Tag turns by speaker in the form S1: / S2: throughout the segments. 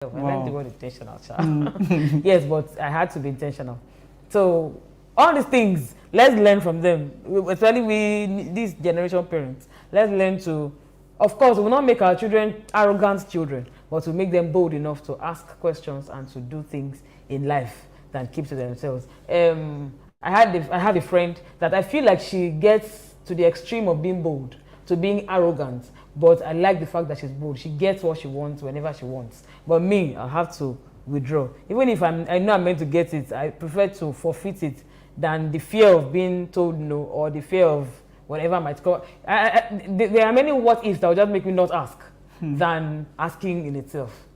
S1: I like the word intentional. Yes, but I had to be intentional. So all these things, let's learn from them. Especially these generation parents. Let's learn to, of course, we will not make our children arrogant children, but to make them bold enough to ask questions and to do things in life than keep to themselves. I have a friend that I feel like she gets to the extreme of being bold, to being arrogant, but I like the fact that she's bold. She gets what she wants whenever she wants. But me, I have to withdraw. Even if I know I'm meant to get it, I prefer to forfeit it than the fear of being told no or the fear of whatever might come. There are many what ifs that will just make me not ask than asking in itself.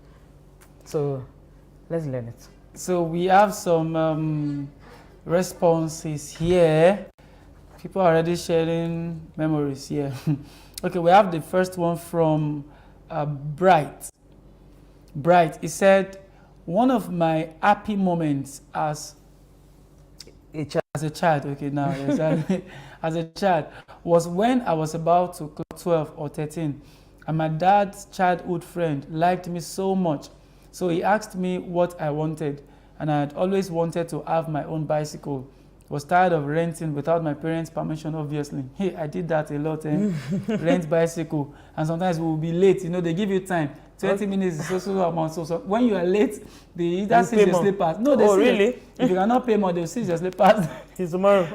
S1: So let's learn it.
S2: So we have some responses here. People are already sharing memories here. Okay, we have the first one from Bright. Bright, he said, one of my happy moments as a child, okay, now, as a child, was when I was about to clock 12 or 13, and my dad's childhood friend liked me so much. So he asked me what I wanted, and I had always wanted to have my own bicycle. Was tired of renting without my parents' permission, obviously. Hey, I did that a lot, rent bicycle. And sometimes we will be late, they give you time. 20 minutes is so amount. So when you are late, they either seize your slippers. No, they
S1: really?
S2: If you cannot pay more, they'll seize your slippers.
S1: It's tomorrow.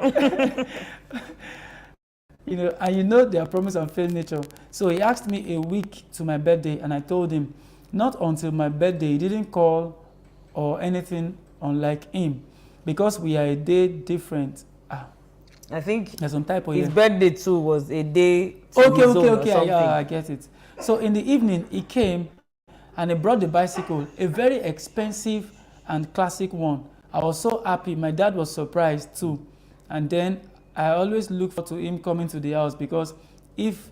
S2: And their promise and fail nature. So he asked me a week to my birthday, and I told him, not until my birthday, he didn't call or anything unlike him. Because we are a day different.
S1: I think
S2: there's some type of
S1: his birthday too was a day. Okay.
S2: Yeah, I get it. So in the evening, he came and he brought the bicycle, a very expensive and classic one. I was so happy. My dad was surprised too. And then I always look forward to him coming to the house because if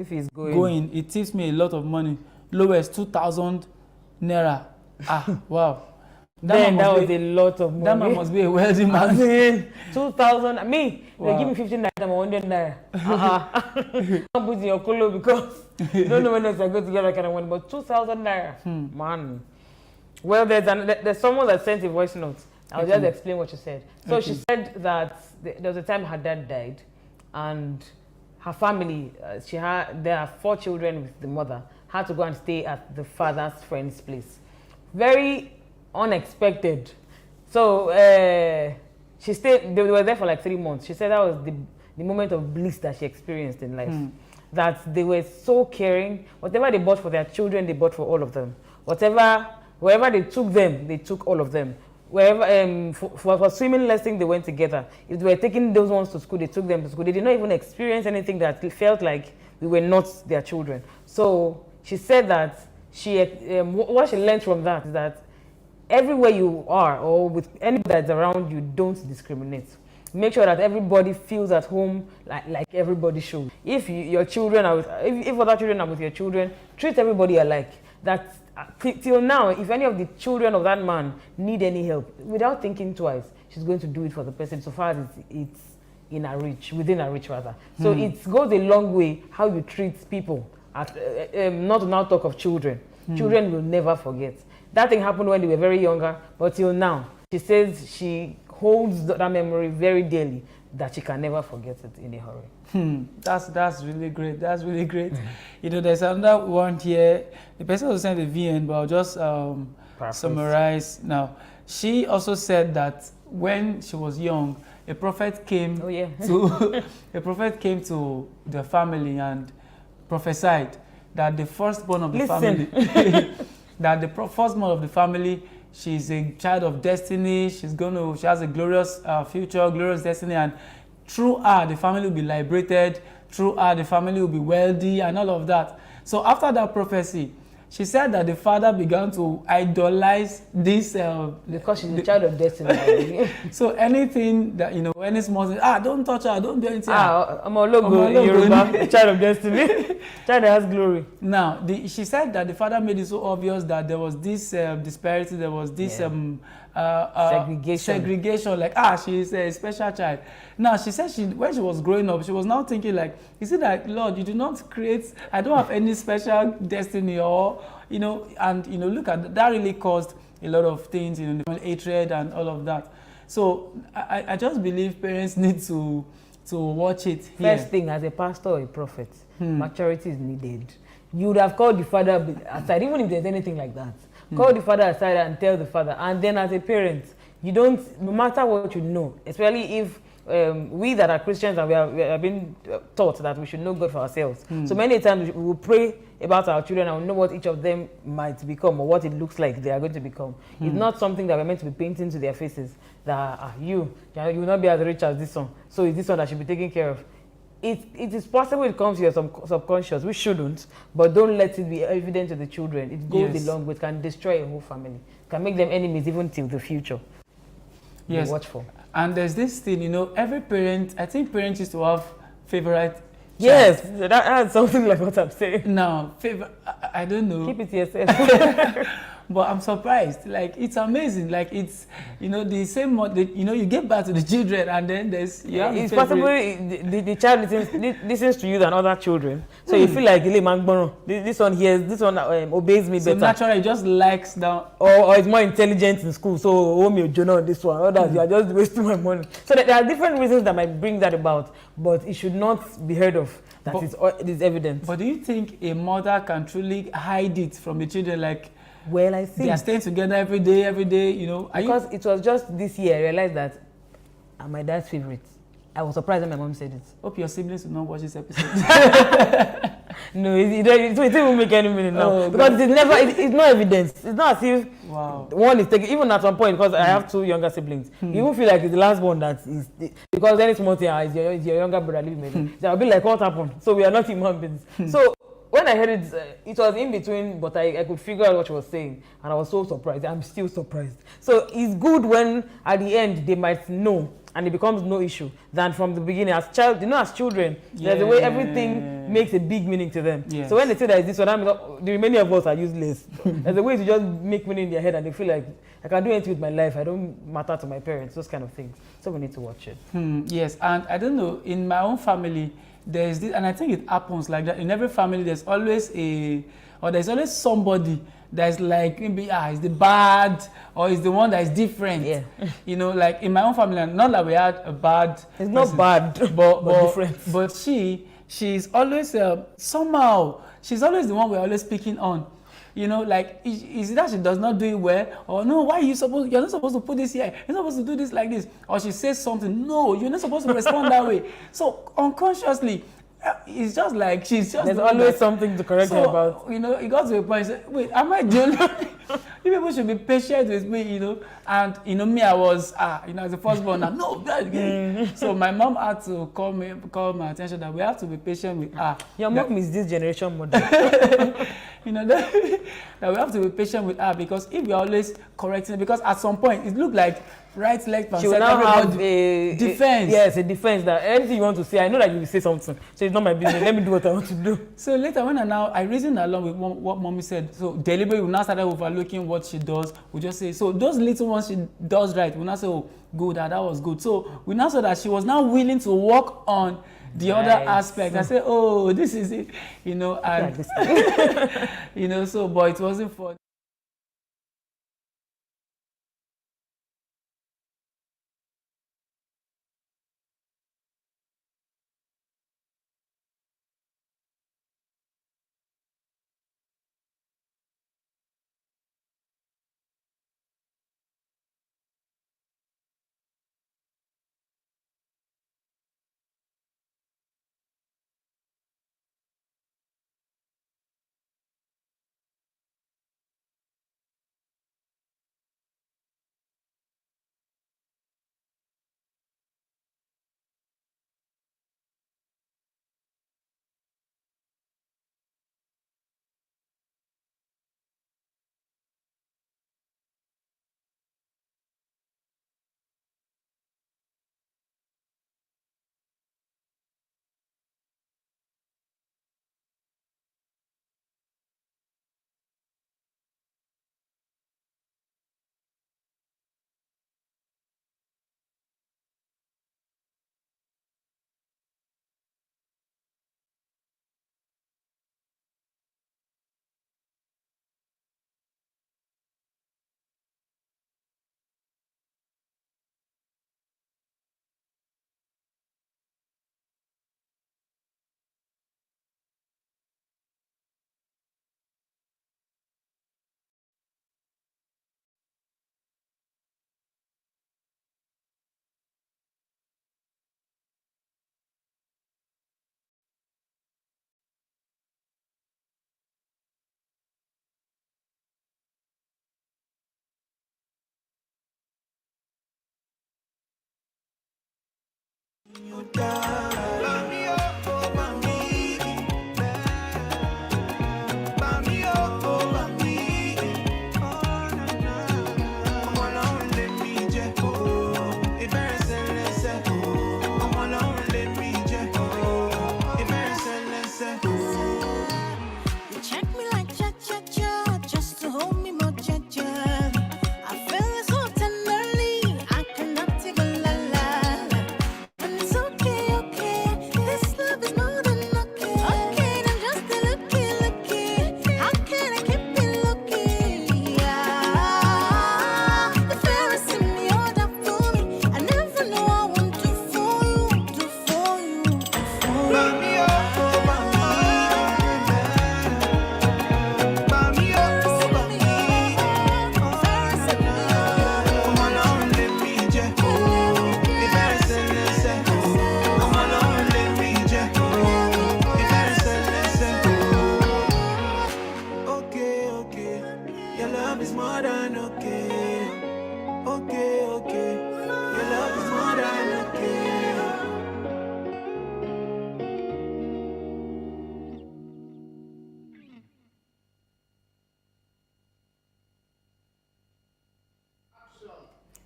S1: he's going,
S2: it tips me a lot of money. Lowest 2,000 naira. Wow.
S1: That was a lot of money.
S2: That man must be a wealthy man.
S1: 2,000. Me, wow. They give me 15 naira, 100 naira. Don't put in your colo because you don't know when else I go to get that kind of money. But 2,000 naira, man. Well, there's someone that sent a voice note. I'll just explain what she said. So she said that there was a time her dad died, and her family, there are 4 children with the mother, had to go and stay at the father's friend's place. Very unexpected. So she stayed. They were there for like 3 months. She said that was the moment of bliss that she experienced in life. That they were so caring. Whatever they bought for their children, they bought for all of them. Wherever they took them, they took all of them. Wherever for swimming lessons, they went together. If they were taking those ones to school, they took them to school. They did not even experience anything that felt like we were not their children. So she said that what she learned from that is that everywhere you are or with anybody that's around you, don't discriminate. Make sure that everybody feels at home like everybody should. If your children are if other children are with your children, treat everybody alike. That till now, if any of the children of that man need any help, without thinking twice, she's going to do it for the person so far as it's in her reach, within her reach rather. So it goes a long way how you treat people. Not to now talk of children. Children will never forget. That thing happened when they were very younger, but till now, she says she holds that memory very dearly, that she can never forget it in a hurry.
S2: That's really great. That's really great. There's another one here. The person who sent the VN, but I'll just summarize now. She also said that when she was young, a prophet came to the family and prophesied that the firstborn of the family that the firstborn of the family, she's a child of destiny, she has a glorious future, glorious destiny, and through her the family will be liberated, through her the family will be wealthy and all of that. So after that prophecy, she said that the father began to idolize this
S1: because she's a child of destiny.
S2: So anything that any small thing, don't touch her, don't do anything.
S1: I'm a logo Yoruba, child of destiny, child that has glory.
S2: Now she said that the father made it so obvious that there was this disparity, there was this segregation, like she's a special child. Now she said when she was growing up, she was now thinking like, you see that Lord, you do not create, I don't have any special destiny or you know, and you know, look at that really caused a lot of things, you know, hatred and all of that. So I just believe parents need to watch it here.
S1: First thing, as a pastor or a prophet, maturity is needed. You would have called the father aside, even if there's anything like that. Call the father aside and tell the father. And then as a parent, you don't, no matter what you know, especially if we that are Christians and we have been taught that we should know God for ourselves. So many times we will pray about our children and we know what each of them might become or what it looks like they are going to become. It's not something that we're meant to be painting to their faces that you will not be as rich as this one. So it's this one that should be taken care of. It is possible it comes to your subconscious. We shouldn't, but don't let it be evident to the children. It goes a long way. It can destroy a whole family. It can make them enemies even till the future.
S2: Yes.
S1: Watch for.
S2: And there's this thing, you know, every parent, I think parents used to have favorite child.
S1: Yes, that's something like what I'm saying.
S2: No, I don't know.
S1: Keep it to yourself.
S2: But I'm surprised. Like, it's amazing. Like, it's, you know, the same, you know, you get back to the children and then there's,
S1: it's possible the child listens to you than other children. So you feel like, this one hears, this one obeys me better.
S2: So naturally, it just likes down.
S1: Or it's more intelligent in school. So, oh, me, Jonah on this one. Others, you are just wasting my money. So there are different reasons that might bring that about. But it should not be heard of. It is evident.
S2: But do you think a mother can truly hide it from the children? Like,
S1: well, I think
S2: they are staying together every day, you know.
S1: Because it was just this year I realized that I'm my dad's favorite. I was surprised when my mom said it.
S2: Hope your siblings will not watch this episode.
S1: No, it won't make any meaning now. Because it's no evidence. It's not as if one is taken, even at some point, because I have two younger siblings. You even feel like it's the last one that is, because any small thing is your younger brother living with me. So I'll be like, what happened? So we are not human beings. So when I heard it, it was in between, but I could figure out what she was saying. And I was so surprised. I'm still surprised. So it's good when, at the end, they might know and it becomes no issue than from the beginning. As children, there's a way everything makes a big meaning to them. So when they say that it's this one, the remaining of us are useless. There's a way to just make meaning in their head and they feel like, I can do anything with my life. I don't matter to my parents, those kind of things. So we need to watch it.
S2: Yes, and I don't know, in my own family, there's this, and I think it happens like that. In every family, there's always somebody that's like, maybe is the bad or is the one that is different. You know, like in my own family, not that we had a bad.
S1: It's not bad, but different.
S2: But she's always somehow she's always the one we're always picking on. You know, like, is it that she does not do it well? Or no, why are you're not supposed to put this here? You're not supposed to do this like this. Or she says something, no, you're not supposed to respond that way. So unconsciously, it's just like she's just.
S1: There's always something to correct her about.
S2: You know, it got to a point. Say, wait, am I the only? You people should be patient with me, you know. And you know, me, I was as the firstborn. No, so my mom had to call my attention that we have to be patient with her.
S1: Your mom is this generation model.
S2: You know that we have to be patient with her, because if we're always correcting, because at some point it looked like right, left, and
S1: she will now have a
S2: defense.
S1: Yes, a defense that anything you want to say, I know that you will say something. So it's not my business. Let me do what I want to do.
S2: So later, when I reasoned along with what mommy said, so deliberately we now started overlooking what she does. We just say, so those little ones she does right, we now say, oh, good, that was good. So we now saw that she was now willing to work on the other aspect. I said, oh, this is it, you know, and you know, so, but it wasn't for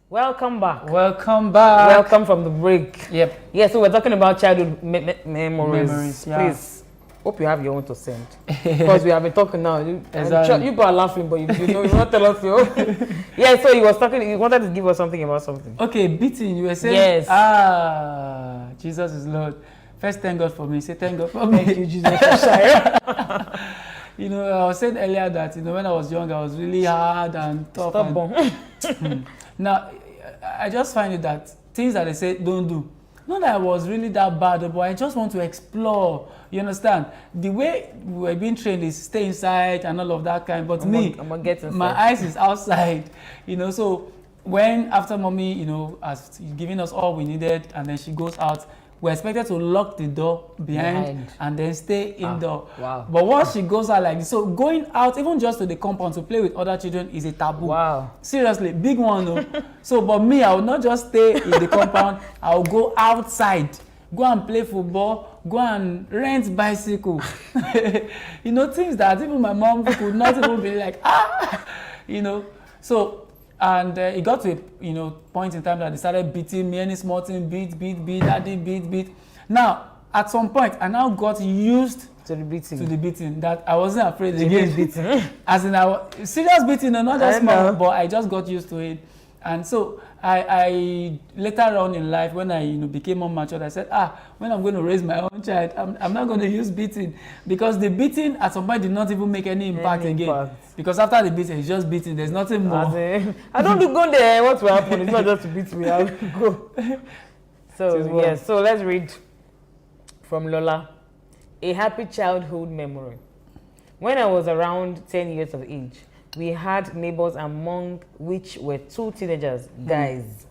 S1: Welcome back.
S2: Welcome back.
S1: Welcome from the break.
S2: Yep.
S1: Yeah, so we're talking about childhood memories.
S2: Yeah.
S1: Please, hope you have your own to send. Because we have been talking now.
S2: Exactly.
S1: You people are laughing, but you know, you want to tell us your Yeah, so he was talking, he wanted to give us something about something.
S2: Okay, beating, you were saying?
S1: Yes.
S2: Ah, Jesus is Lord. First, thank God for me. Say thank God for me.
S1: Thank you, Jesus. For
S2: You know, I was saying earlier that, you know, when I was young, I was really hard and tough.
S1: Stubborn.
S2: Now, I just find it that things that they say don't do. Not that I was really that bad, but I just want to explore. You understand? The way we were being trained is stay inside and all of that kind. But
S1: I'm gonna get inside.
S2: my eyes is outside. You know, so when after mommy, you know, has given us all we needed, and then she goes out, we're expected to lock the door behind. And then stay indoor.
S1: Wow.
S2: But once she goes out like this, so going out, even just to the compound to play with other children is a taboo.
S1: Wow.
S2: Seriously, big one. No? So, but me, I will not just stay in the compound. I will go outside, go and play football, go and rent bicycle. You know, things that even my mom could not even be like, you know. So, and it got to a point in time that they started beating me. Any small thing, beat, daddy, beat. Now, at some point, I now got used
S1: to the beating.
S2: That I wasn't afraid again. Beating. As in, serious beating, not just small, but I just got used to it. And so I later on in life, when I became more mature, I said, when I'm going to raise my own child, I'm not going to use beating, because the beating at some point did not even make any impact again. Because after the beating, it's just beating. There's nothing more.
S1: I don't do go there. What will happen? It's not just to beat me. I'll go. So yes. So let's read from Lola. A happy childhood memory. When I was around 10 years of age, we had neighbors, among which were two teenagers, guys.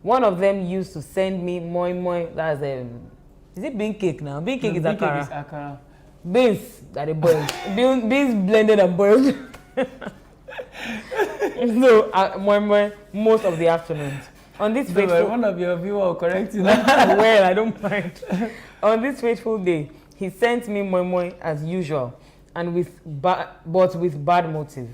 S1: One of them used to send me moi. That's is it bean cake now? Bean cake is akara. Beans that are boiled. Beans blended and boiled. So moi most of the afternoons. On this fateful,
S2: one of your viewers will correct you now.
S1: Well, I don't mind. On this fateful day, he sent me moi as usual, and with bad motive.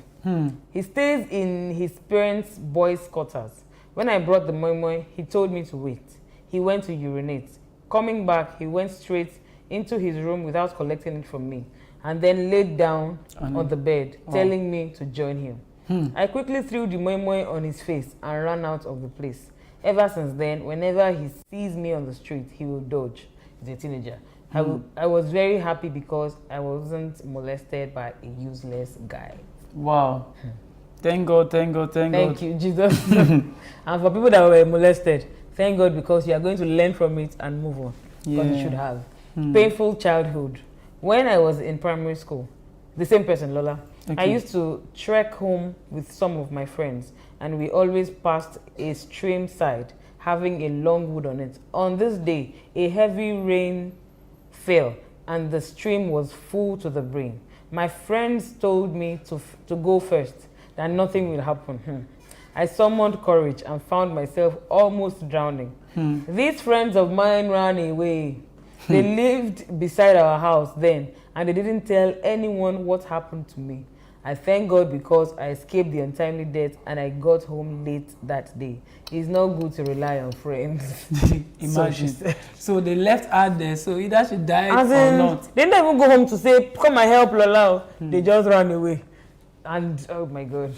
S1: He stays in his parents' boys' quarters. When I brought the moi, he told me to wait. He went to urinate. Coming back, he went straight into his room without collecting it from me, and then laid down on the bed, telling me to join him. I quickly threw the moi on his face and ran out of the place. Ever since then, whenever he sees me on the street, he will dodge. He's a teenager. I was very happy because I wasn't molested by a useless guy.
S2: Wow. Thank God.
S1: Thank you, Jesus. And for people that were molested, thank God, because you are going to learn from it and move on. Because you should have. Painful childhood. When I was in primary school, the same person, Lola, I used to trek home with some of my friends, and we always passed a stream side having a long wood on it. On this day, a heavy rain fell, and the stream was full to the brim. My friends told me to go first, that nothing will happen. I summoned courage and found myself almost drowning. These friends of mine ran away. They lived beside our house then, and they didn't tell anyone what happened to me. I thank God because I escaped the untimely death and I got home late that day. It's not good to rely on friends.
S2: Imagine. So they left her there, so either she died or not.
S1: They didn't even go home to say, come and help Lola. They just ran away. And oh my God.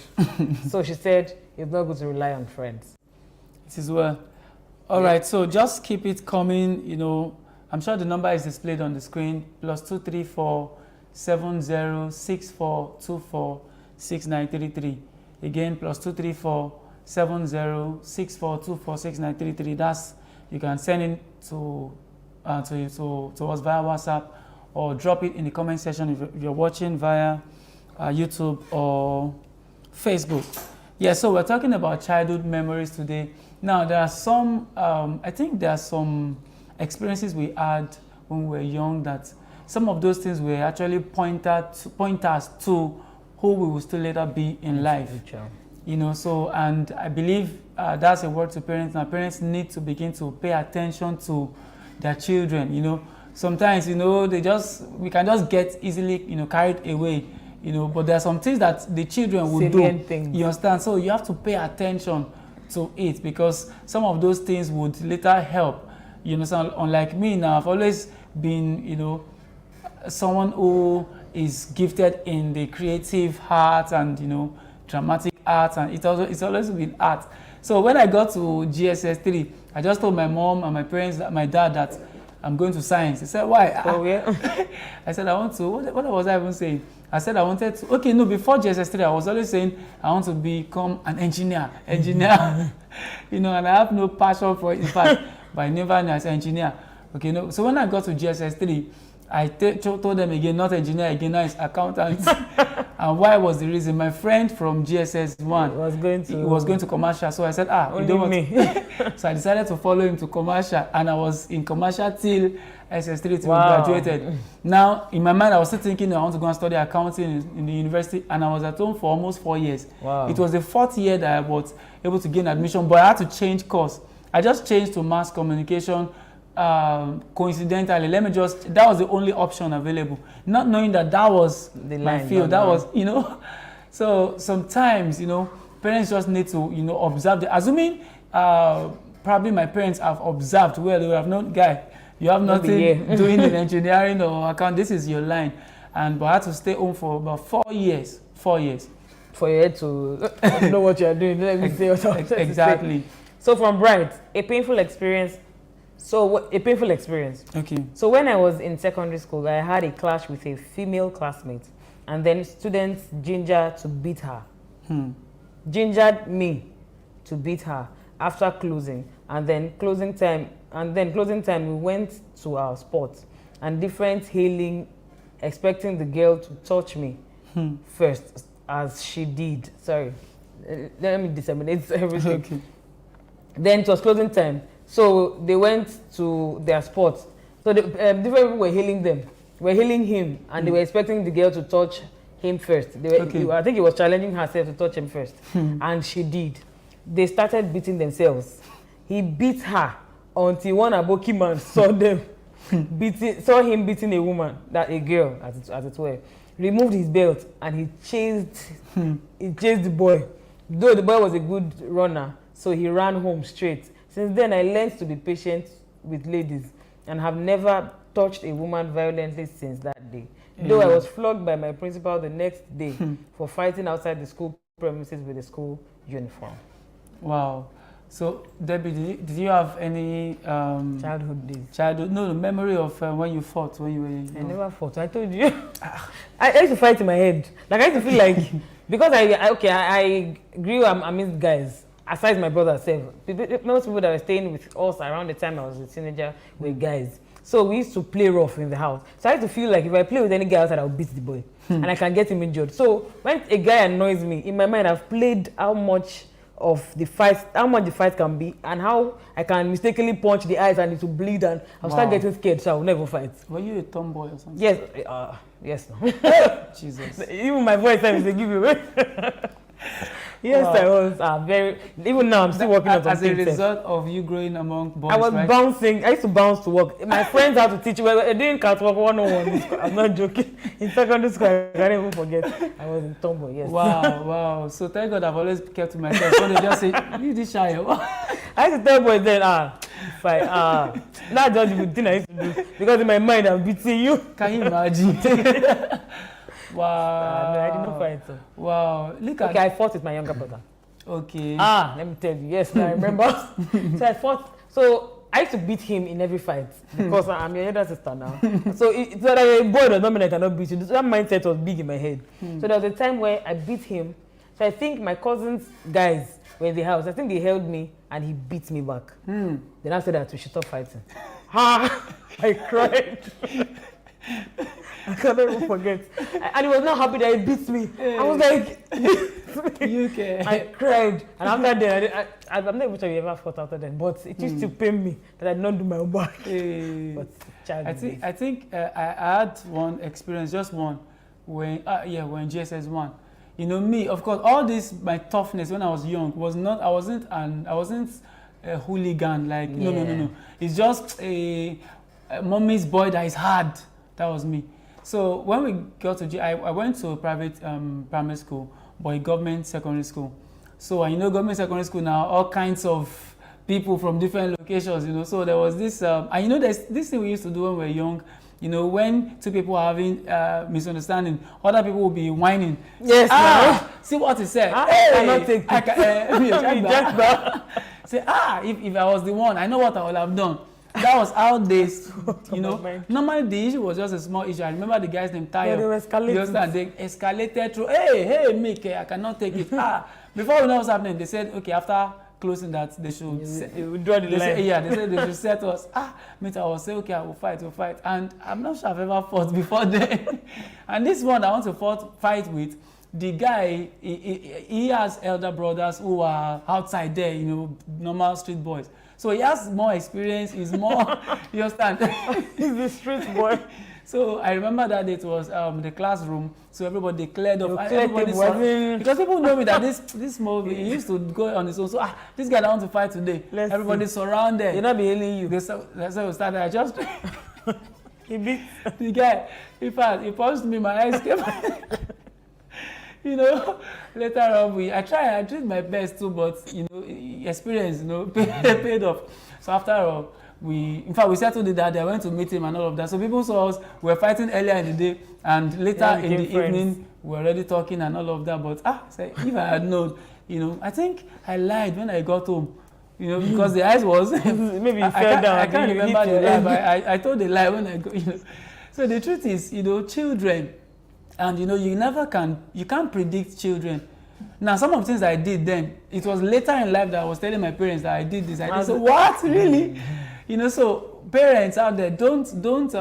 S1: So she said, it's not good to rely on friends.
S2: It is well. All right, so just keep it coming. You know, I'm sure the number is displayed on the screen. +234 706424 6933. Again, +234 706424 6933. That's, you can send it to us via WhatsApp, or drop it in the comment section if you're watching via YouTube or Facebook. Yeah, so we're talking about childhood memories today. Now, there are some, I think there are some experiences we had when we were young that some of those things were actually point us to who we will still later be in life. You know, so, and I believe that's a word to parents. Now, parents need to begin to pay attention to their children. You know, sometimes, you know, we can just get easily, you know, carried away. You know, but there are some things that the children will do.
S1: Things.
S2: You understand? So you have to pay attention to it, because some of those things would later help. You know, so unlike me now, I've always been, you know, someone who is gifted in the creative art and, you know, dramatic art, and it's always been art. So when I got to GSS 3, I just told my mom and my parents, my dad, that I'm going to science. He said, why?
S1: Oh, yeah.
S2: I said, I want to, what was I even saying? I said I wanted to, okay, no, before GSS 3, I was always saying I want to become an engineer. You know, and I have no passion for it, in fact, but I never knew as an engineer. Okay, no, so when I got to GSS 3, I told them again, not engineer again, now it's accountant. And why was the reason? My friend from GSS 1 was going to commercial, so I said, you don't want me. So I decided to follow him to commercial, and I was in commercial till SS3 till we graduated. Now, in my mind, I was still thinking I want to go and study accounting in the university, and I was at home for almost 4 years.
S1: Wow.
S2: It was the 4th year that I was able to gain admission, but I had to change course. I just changed to mass communication. Coincidentally, that was the only option available, not knowing that was my field. That was, you know, so sometimes, you know, parents just need to, you know, observe assuming probably my parents have observed, well, they have known, guy, you have nothing doing in engineering or account, this is your line. But I had to stay home for about 4 years. For you to
S1: know what you're doing. Let me say
S2: exactly.
S1: So from Bright, a painful experience.
S2: Okay.
S1: So when I was in secondary school, I had a clash with a female classmate, and then students gingered to beat her. Gingered me to beat her after closing, and then closing time, we went to our sports, and different hailing, expecting the girl to touch me first, as she did. Sorry, let me disseminate everything.
S2: Okay.
S1: Then it was closing time. So they went to their sports. So different people were hailing them. Were hailing him, and they were expecting the girl to touch him first. I think he was challenging herself to touch him first, and she did. They started beating themselves. He beat her until one Aboki man saw him beating a woman, a girl, as it were. Removed his belt, and he chased the boy. Though the boy was a good runner, so he ran home straight. Since then, I learned to be patient with ladies and have never touched a woman violently since that day. Though I was flogged by my principal the next day for fighting outside the school premises with a school uniform.
S2: Wow. So, Debbie, did you have any
S1: childhood days?
S2: No, memory of when you fought when you were young?
S1: I never fought. I told you. I used to fight in my head. Like, I used to feel like, because I grew up amidst guys. Aside my brother self, most people that were staying with us around the time I was a teenager were guys. So we used to play rough in the house. So I used to feel like if I play with any guy outside, I'll beat the boy. And I can get him injured. So when a guy annoys me, in my mind, I've played how much the fight can be, and how I can mistakenly punch the eyes and it will bleed, and I'll start getting scared, so I'll never fight.
S2: Were you a tomboy or something?
S1: Yes. Yes.
S2: Jesus.
S1: Even my voice time is to give you away. Yes,
S2: Wow.
S1: I was very. Even now, I'm still working on
S2: As a
S1: something.
S2: result of you growing among boys,
S1: I was
S2: right?
S1: bouncing. I used to bounce to work. My friends had to teach me. Well, I didn't catwalk 101 in school. I'm not joking. In secondary school, I can't even forget. I was in tomboy. Yes.
S2: Wow, wow. So thank God I've always kept to myself. So they just say, you this shy.
S1: I used to tell boys then, if I, not just the thing I used to do. Because in my mind, I'm beating you.
S2: Can you imagine? Wow.
S1: No, I did not fight. So.
S2: Wow. Look at.
S1: Okay, I fought with my younger brother.
S2: Okay.
S1: Let me tell you. Yes, I remember. So I fought. So I used to beat him in every fight because I'm your elder sister now. So it's not like a boy does not mean I cannot beat you. That mindset was big in my head. So there was a time where I beat him. So I think my cousins, guys, were in the house. I think they held me and he beat me back. Then after that, we should stop fighting. I cried. I can't even forget. And he was not happy that he beat me. I was like,
S2: you can.
S1: I cried. And after that, I'm not even sure you ever fought after that, but it used to pain me that I did not do my own back. But child,
S2: I think I had one experience, just one, when when GSS1. You know me, of course, all this my toughness when I was young was not. I wasn't a hooligan like no. It's just a mommy's boy that is hard. That was me. So when we got to I went to a private primary school, but a government secondary school. So you know, government secondary school now, all kinds of people from different locations. You know, so there was this, and you know, there's this thing we used to do when we were young. You know, when two people are having misunderstanding, other people will be whining.
S1: Yes.
S2: See what he said.
S1: I cannot take
S2: I can,
S1: just that.
S2: Say, if I was the one, I know what I would have done. That was how they, you know. Normally the issue was just a small issue. I remember the guy's name Tayo.
S1: Yeah, they were escalating.
S2: They escalated through. Hey, Mick, I cannot take it. Before we know what's happening, they said, okay, after closing that, they should
S1: draw the line.
S2: they said they should say to us, mate, I will say, okay, I will fight. And I'm not sure I've ever fought before then. And this one I want to fight with, the guy, he has elder brothers who are outside there, you know, normal street boys. So he has more experience, he's more, you understand?
S1: He's the street boy.
S2: So I remember that it was the classroom, so everybody cleared off. Because people know me that this movie, he used to go on his own. So this guy that want to fight today, everybody surrounded.
S1: They're not be hailing you.
S2: That's how we started. I just
S1: He beat
S2: the guy. In fact, he punched me, my eyes came. You know, later on I did my best too, but you know, experience, you know, paid off. So after all, we settled it that day. I went to meet him and all of that. So people saw us, we were fighting earlier in the day, and later in the evening, we were already talking and all of that. But if I had known, you know, I think I lied when I got home. You know, because the eyes was
S1: maybe you fell down.
S2: I can't remember the lie, but I told the lie when I got, you know. So the truth is, you know, children, and you know, you can't predict children. Now, some of the things I did then, it was later in life that I was telling my parents that I did this. I did so. What, really? You know, so parents out there, don't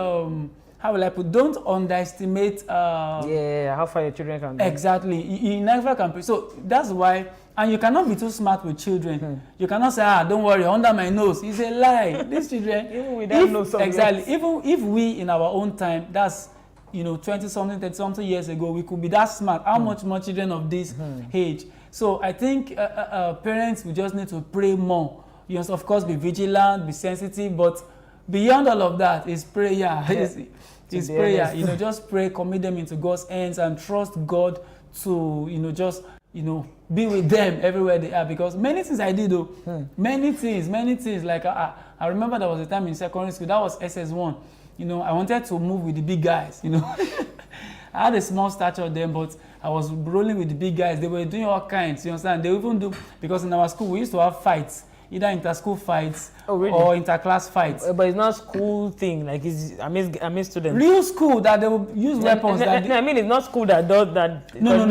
S2: how will I put? Don't underestimate.
S1: How far your children can go.
S2: Exactly, you never can. So that's why, and you cannot be too smart with children. You cannot say, don't worry, under my nose. It's a lie. These children,
S1: even we don't know something.
S2: Exactly. Even if we in our own time, that's, you know, 20-something, 30-something years ago, we could be that smart. How much more children of this age? So I think parents, we just need to pray more. You must, of course, be vigilant, be sensitive, but beyond all of that is prayer. Yeah. It's prayer. Honest. You know, just pray, commit them into God's hands, and trust God to, you know, just, you know, be with them everywhere they are. Because many things I did, though, many things. Like I remember there was a time in secondary school, that was SS1. You know, I wanted to move with the big guys, you know. I had a small stature then, but I was rolling with the big guys. They were doing all kinds, you understand? They even do, because in our school, we used to have fights, either inter-school fights or inter-class fights.
S1: But it's not school thing, like it's, I miss students.
S2: Real school, that they will use weapons.
S1: I mean, it's not school that does that.
S2: No,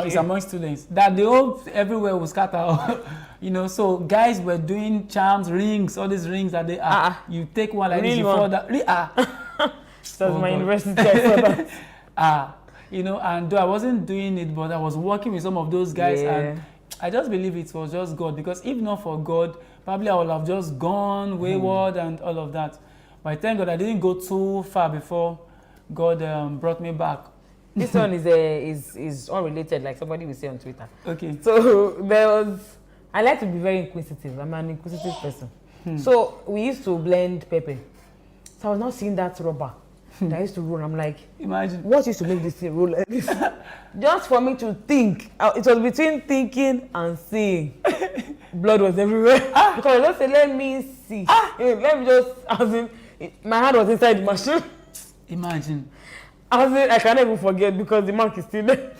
S2: it's among students. That they all, everywhere will scatter. You know, so guys were doing charms, rings, all these rings that they are. You take one like this, you fall that.
S1: That's my university. I saw that.
S2: You know, and though I wasn't doing it, but I was working with some of those guys, and I just believe it was just God, because if not for God, probably I would have just gone wayward and all of that. But thank God I didn't go too far before God brought me back.
S1: This one is unrelated, like somebody will say on Twitter.
S2: Okay.
S1: So I like to be very inquisitive. I'm an inquisitive person. So we used to blend pepper. So I was not seeing that rubber that I used to roll. I'm like,
S2: imagine
S1: what used to make this thing roll like this? Just for me to think. It was between thinking and seeing. Blood was everywhere. Because I just said, let me see. Let me just, my hand was inside the machine.
S2: Imagine.
S1: I can't even forget because the mark is still there.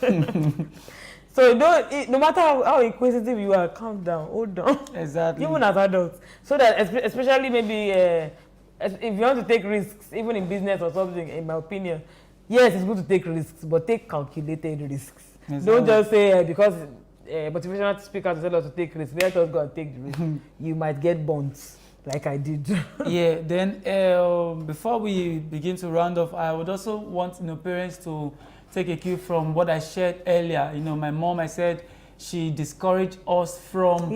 S1: So no matter how inquisitive you are, calm down, hold on.
S2: Exactly.
S1: Even as adults. So that especially maybe if you want to take risks, even in business or something, in my opinion, yes, it's good to take risks, but take calculated risks. Exactly. Don't just say because motivational speakers tell us to take risks, let us go and take the risk. You might get bonds. Like I did.
S2: Yeah, then before we begin to round off, I would also want parents to take a cue from what I shared earlier. My mom, I said she discouraged us from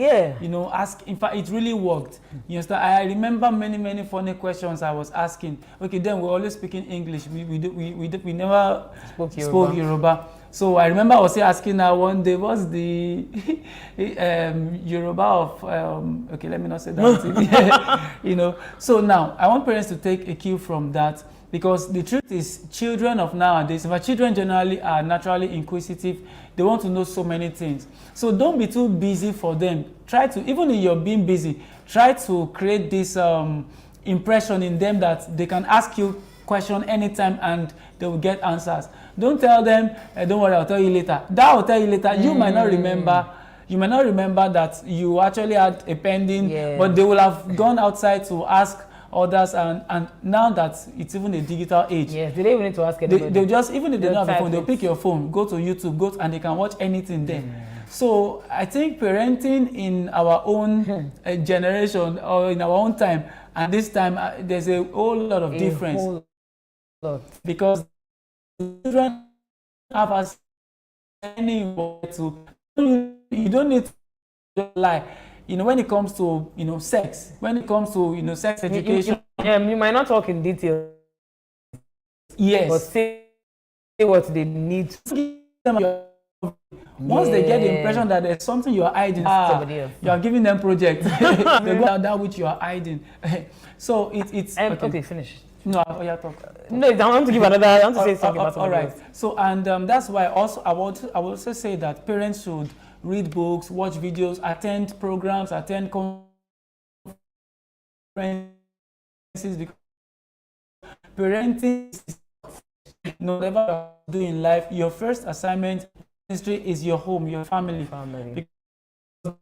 S2: ask. In fact, it really worked. You understand? I remember many funny questions I was asking. Okay, then we're always speaking English. We never spoke Yoruba. So I remember I was asking her one day, what's the Yoruba of, okay, let me not say that. So now I want parents to take a cue from that, because the truth is children of nowadays, our children generally are naturally inquisitive. They want to know so many things. So don't be too busy for them. Try to, even if you're being busy, try to create this impression in them that they can ask you question anytime and they will get answers. Don't tell them, don't worry, I'll tell you later. That will tell you later. You might not remember. You might not remember that you actually had a pending, but they will have gone outside to ask others, and now that it's even a digital age.
S1: Yes, they don't even need to ask anybody.
S2: They'll just, even if they don't have a phone, they'll pick your phone, go to YouTube, and they can watch anything there. So I think parenting in our own generation or in our own time, and this time there's a whole lot of difference. Because children have us to, you don't need to lie. When it comes to sex, when it comes to sex education,
S1: you might not talk in detail.
S2: Yes,
S1: but say what they need.
S2: Once they get the impression that there's something you are hiding, you are giving them projects. They go out that which you are hiding. So it's
S1: okay. Finish.
S2: No, talk.
S1: No, I want to give another. I want to say something about something else.
S2: So, and that's why I would also say that parents should read books, watch videos, attend programs, attend conferences, because parenting is whatever you do in life, your first assignment ministry is your home, your family. Because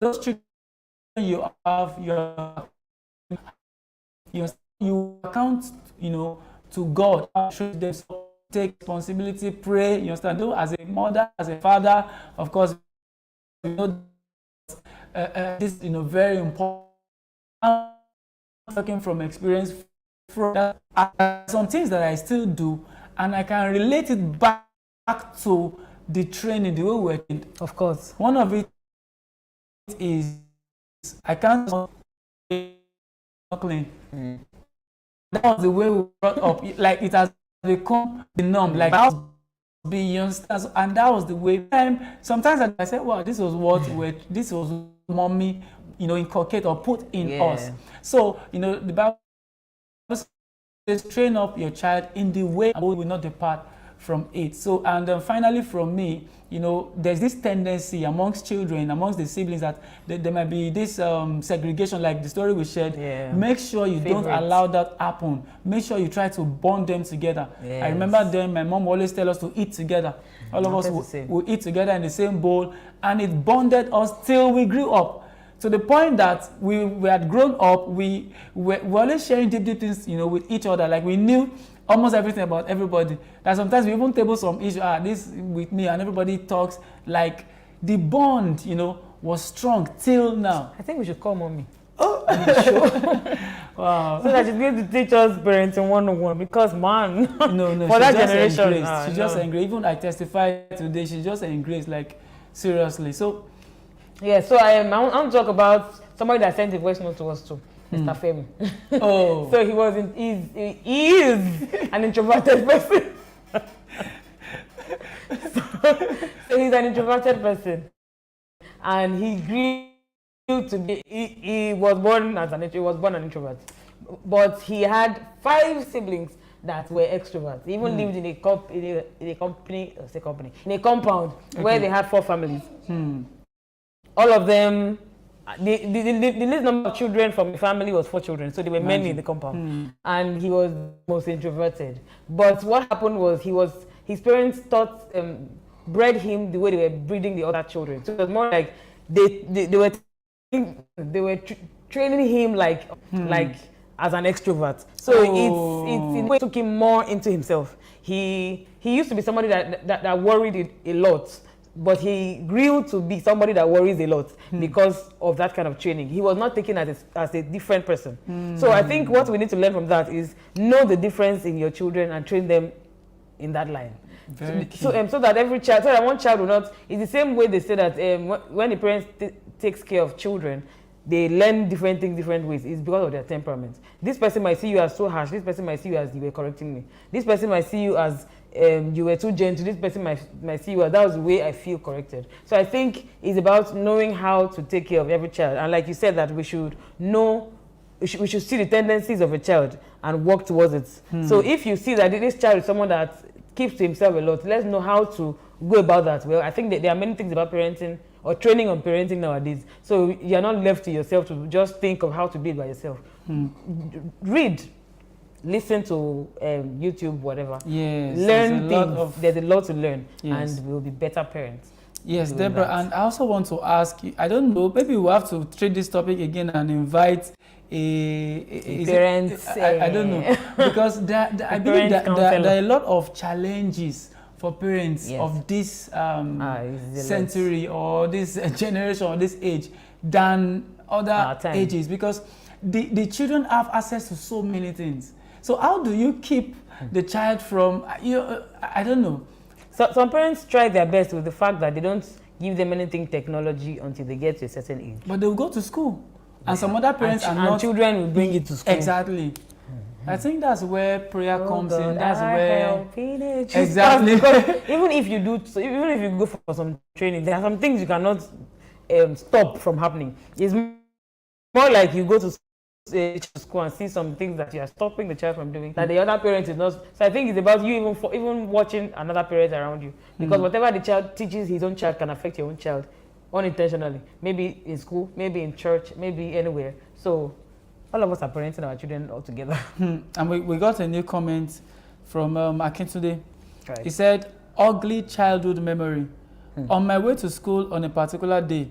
S2: those children you have, you account, to God. Should they take responsibility, pray, you understand? Though as a mother, as a father, of course, this very important. I'm talking from experience. Some things that I still do, and I can relate it back to the training, the way we're trained.
S1: Of course.
S2: One of it is I can't clean. That was the way we brought up. Like it has become the norm. Like beyond, and that was the way. Sometimes I said, "Well, this was this was mommy, inculcate or put in us." So the Bible says, "Train up your child in the way, and will not depart from it." So, and finally, from me, there's this tendency amongst children, amongst the siblings, that there might be this segregation, like the story we shared. Make sure you don't allow that happen. Make sure you try to bond them together. I remember then my mom always tell us to eat together. All of us will eat together in the same bowl, and it bonded us till we grew up. To the point that we had grown up, we were always sharing deep things, with each other. Like we knew almost everything about everybody. That sometimes we even table some issue. This with me, and everybody talks. Like the bond, was strong till now.
S1: I think we should call mommy. Wow. So that she's going to teach us parenting 101, because man,
S2: no,
S1: for that generation,
S2: she just engaged. Even I testified today, she just engaged, like seriously. So.
S1: Yeah, so I want to talk about somebody that sent a voice note to us too, Mr. Femi.
S2: Oh.
S1: So he is an introverted person. So he's an introverted person, and he grew to be. He was born as an introvert, but he had 5 siblings that were extroverts. He even lived in a compound where they had 4 families. All of them. The least number of children from the family was 4 children, so there were many in the compound. And he was most introverted. But what happened was his parents bred him the way they were breeding the other children. So it was more like they were training him like as an extrovert. So it took him more into himself. He used to be somebody that worried a lot. But he grew to be somebody that worries a lot because of that kind of training. He was not taken as a different person. So I think what we need to learn from that is know the difference in your children and train them in that line. So that every child, so that one child will not. It's the same way they say that when the parents takes care of children, they learn different things different ways. It's because of their temperament. This person might see you as so harsh. This person might see you as you were correcting me. This person might see you as you were too gentle. This person might see you as that was the way I feel corrected. So I think it's about knowing how to take care of every child. And like you said, that we should know, we should see the tendencies of a child and work towards it. So if you see that this child is someone that keeps to himself a lot, let's know how to go about that. Well, I think that there are many things about parenting or training on parenting nowadays. So you're not left to yourself to just think of how to be it by yourself. Read. Listen to YouTube, whatever. Yes, learn things. There's a lot to learn, and we'll be better parents.
S2: Yes, Deborah, and I also want to ask you, I don't know, maybe we'll have to treat this topic again and invite
S1: parents.
S2: I don't know, because I believe that there are a lot of challenges for parents of this century or this generation or this age than other ages, because the children have access to so many things. So how do you keep the child from, I don't know.
S1: So some parents try their best with the fact that they don't give them anything technology until they get to a certain age.
S2: But they'll go to school. And some other parents are not.
S1: And children will bring it to school.
S2: Exactly. I think that's where prayer comes in. That's where.
S1: Exactly. even if you go for some training, there are some things you cannot stop from happening. It's more like you go to school and see some things that you are stopping the child from doing that the other parent is not. So I think it's about you even watching another parent around you, because whatever the child teaches his own child can affect your own child unintentionally. Maybe in school, maybe in church, maybe anywhere. So all of us are parenting our children all together.
S2: And we got a new comment from Akintunde.
S1: Right.
S2: He said, ugly childhood memory. On my way to school on a particular day,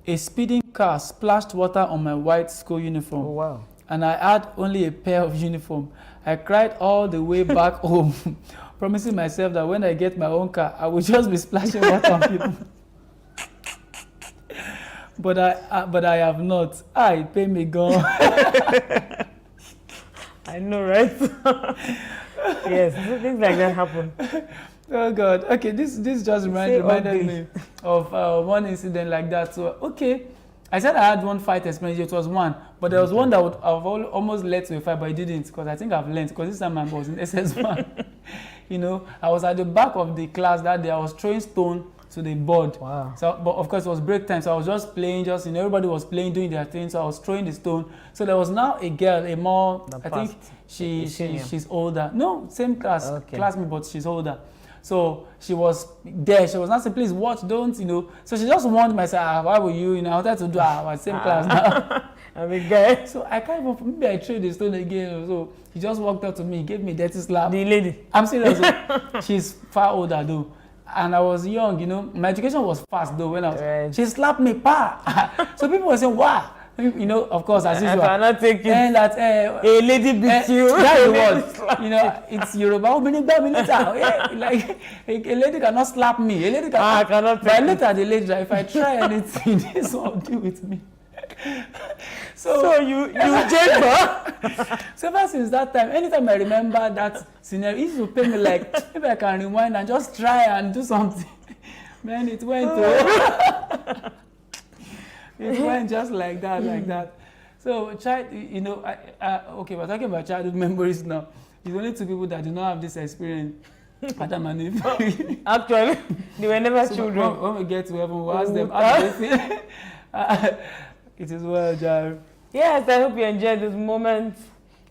S2: a speeding car splashed water on my white school uniform.
S1: Oh, wow.
S2: And I had only a pair of uniform. I cried all the way back home, promising myself that when I get my own car, I will just be splashing water on people. But I have not. I pay me gone.
S1: I know, right? Yes, things like that happen.
S2: Oh God. Okay, this just reminded me of one incident like that. So okay, I said I had one fight experience. It was one, but there was one that would have almost led to a fight, but it didn't, because I think I've learned, because this time I was in SS1. I was at the back of the class that day. I was throwing stone to the board.
S1: Wow.
S2: So, but of course it was break time, so I was just playing, everybody was playing, doing their thing. So I was throwing the stone. So there was now a girl, I think she's older. No, same class, classmate, but she's older. So she was there. She was not saying, please watch, don't, So she just warned myself, why were you, I wanted to do our same class now.
S1: I'm a guy.
S2: So I can't even, maybe I threw the stone again. So he just walked up to me, gave me a dirty slap.
S1: The lady.
S2: I'm serious. She's far older though. And I was young, my education was fast though when she slapped me, pa. So people were saying, wow. Of course, as usual.
S1: I cannot take it.
S2: And that
S1: a lady beats you.
S2: That's the word. It's Yoruba. Like a lady cannot slap me. A lady
S1: I cannot.
S2: But I looked at the lady that if I try anything, this one will deal with me. So you judge her. So ever since that time, anytime I remember that scenario, it used to pay me like, maybe I can rewind and just try and do something. Man, it went to. It went just like that, So, okay, we're talking about childhood memories now. There's only 2 people that do not have this experience. Adam and Eve.
S1: Actually, they were never
S2: So
S1: children.
S2: when we get to heaven, we'll ask them, how do they feel? It is well, Jar.
S1: Yes, I hope you enjoyed this moment.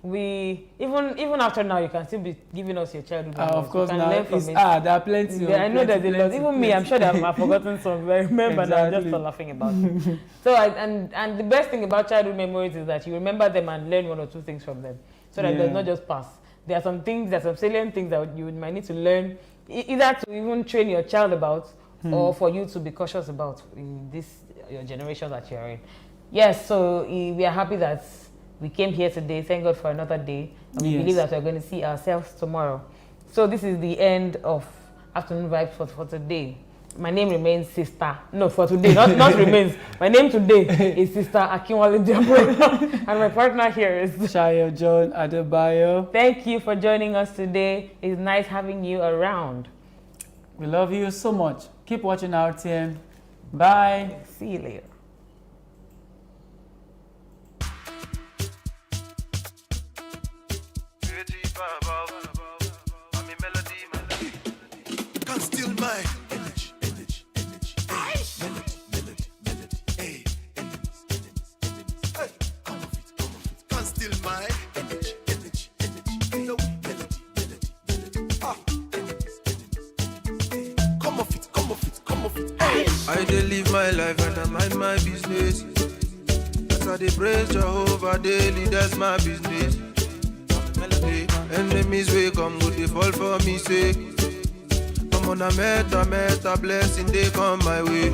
S1: We even after now, you can still be giving us your childhood memories.
S2: Of course,
S1: you can
S2: now
S1: learn from
S2: it's,
S1: it.
S2: there are plenty.
S1: Yeah, I know there's a lot. Even me, I'm sure that I've forgotten some, but I remember now. I'm just
S2: Exactly.
S1: laughing about it. So, and the best thing about childhood memories is that you remember them and learn one or two things from them, so that it does
S2: Yeah.
S1: not just pass. There are some things, there are some salient things that you might need to learn, either to even train your child about, or for you to be cautious about in this your generation that you're in. Yes, so we are happy that we came here today. Thank God for another day. And we
S2: Yes.
S1: believe that we're going to see ourselves tomorrow. So this is the end of Afternoon Vibes for today. My name remains Sister. No, for today, not remains. My name today is Sister Akinwale Diabo. And my partner here is...
S2: Shayo John Adebayo.
S1: Thank you for joining us today. It's nice having you around.
S2: We love you so much. Keep watching RTN. Bye.
S1: See you later.
S3: Can't steal my energy, energy, energy. Melody, melody, melody. Hey, energy, energy, energy. Hey, come off it. Can't steal my energy, energy, energy. No, melody, melody, melody. Ah, energy, energy. Hey, come off it, come off it, come off it. Hey. I dey live my life and I mind my business. As I dey praise Jehovah daily, that's my business. Melody, enemies will come, good they fall for me sake. I'm on a meta blessing, they come my way.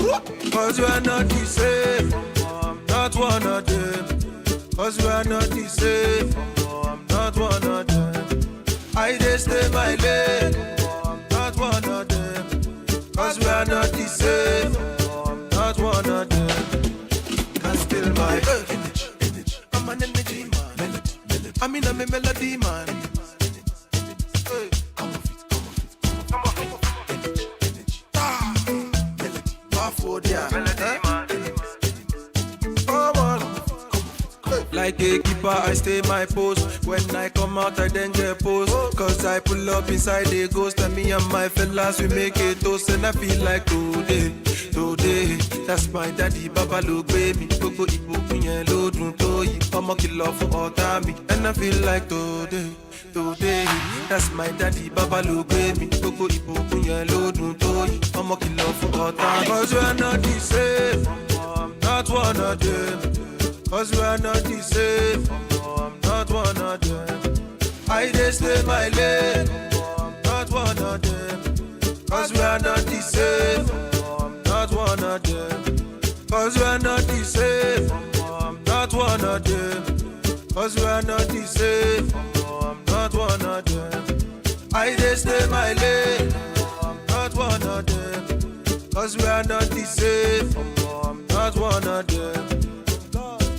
S3: Cause we are not the same, I'm not one of them. Cause we are not the same, I'm not one of them. I just stay my lane, I'm not one of them. Cause we are not the same, I'm not one of them. Can't steal my energy, energy. I'm an energy man, melody, melody. I mean I'm a melody man. Hey, come off it, come off it, come off it. Like a keeper, I stay my post. When I come out, I then get post. Cause I pull up inside the ghost. And me and my fellas, we make a toast. And I feel like today, that's my daddy, Baba look baby. Gogo ibu kunye lo dun toyi. I'ma kill off for all time. And I feel like today, that's my daddy, Baba look baby. Gogo ibu kunye lo dun toyi. I'ma kill off for all time. Cause we are not the same, I'm not one of them. Cause we are not the same, I'm not one of them. I just stay my lane, I'm not one of them. Cause we are not the same, I'm not one of them. Cause we are not the same, I'm not one of them. Cause we are not the same, I'm not one of them. I just stay my lane, I'm not one of them. Cause we are not the same, I'm not one of them.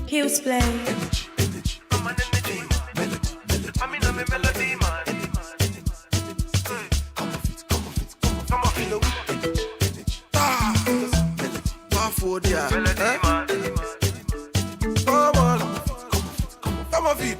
S4: Hills Play.
S3: Energy, energy. I'm an energy man. Melody, melody. I mean I'm a melody man. Hey, come off it, come off it, come off it. Energy, energy. Ah, melody. Powerful, yeah. Melody man. Come on, come off it, come off it, come off it.